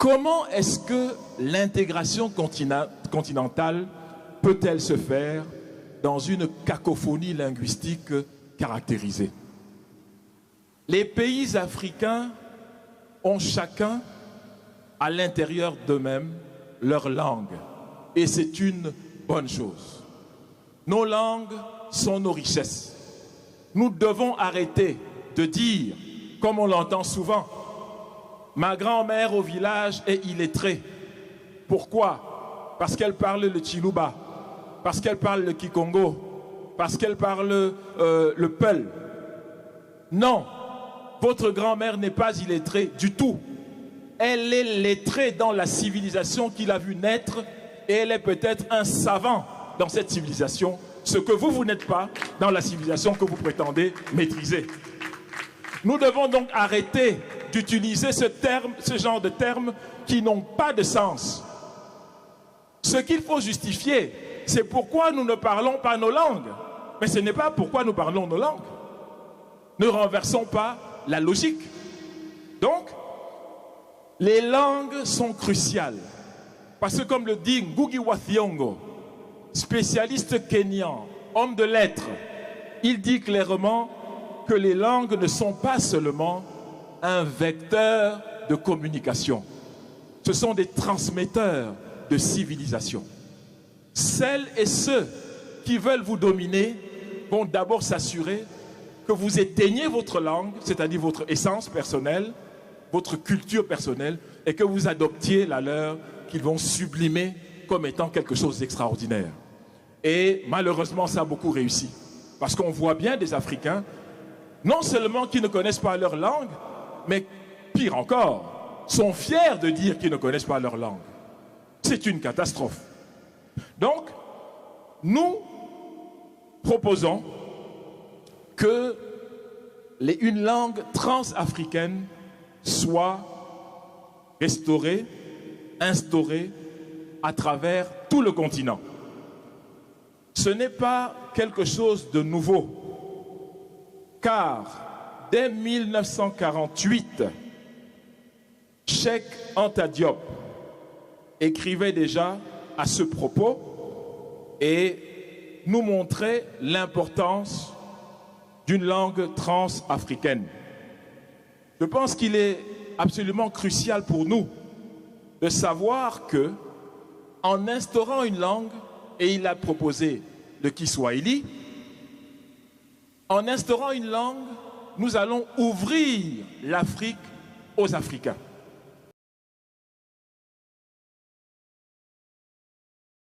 Comment est-ce que l'intégration continentale peut-elle se faire dans une cacophonie linguistique caractérisée? Les pays africains ont chacun, à l'intérieur d'eux-mêmes, leur langue. Et c'est une bonne chose. Nos langues sont nos richesses. Nous devons arrêter de dire, comme on l'entend souvent, ma grand-mère au village est illettrée. Pourquoi? Parce qu'elle parle le Chiluba, parce qu'elle parle le Kikongo, parce qu'elle parle le Peul. Non, votre grand-mère n'est pas illettrée du tout. Elle est lettrée dans la civilisation qu'il a vu naître et elle est peut-être un savant dans cette civilisation, ce que vous n'êtes pas dans la civilisation que vous prétendez maîtriser. Nous devons donc arrêter d'utiliser ce genre de termes qui n'ont pas de sens. Ce qu'il faut justifier, c'est pourquoi nous ne parlons pas nos langues. Mais ce n'est pas pourquoi nous parlons nos langues. Ne renversons pas la logique. Donc, les langues sont cruciales. Parce que comme le dit Ngugi wa Thiong'o, spécialiste kényan, homme de lettres, il dit clairement que les langues ne sont pas seulement un vecteur de communication. Ce sont des transmetteurs de civilisation. Celles et ceux qui veulent vous dominer vont d'abord s'assurer que vous éteignez votre langue, c'est-à-dire votre essence personnelle, votre culture personnelle, et que vous adoptiez la leur qu'ils vont sublimer comme étant quelque chose d'extraordinaire. Et malheureusement, ça a beaucoup réussi. Parce qu'on voit bien des Africains, non seulement qui ne connaissent pas leur langue, mais pire encore, sont fiers de dire qu'ils ne connaissent pas leur langue. C'est une catastrophe. Donc, nous proposons que une langue transafricaine soit restaurée, instaurée à travers tout le continent. Ce n'est pas quelque chose de nouveau, car dès 1948, Cheikh Anta Diop écrivait déjà à ce propos et nous montrait l'importance d'une langue transafricaine. Je pense qu'il est absolument crucial pour nous de savoir que, en instaurant une langue, et il a proposé le Kiswahili, en instaurant une langue, nous allons ouvrir l'Afrique aux Africains.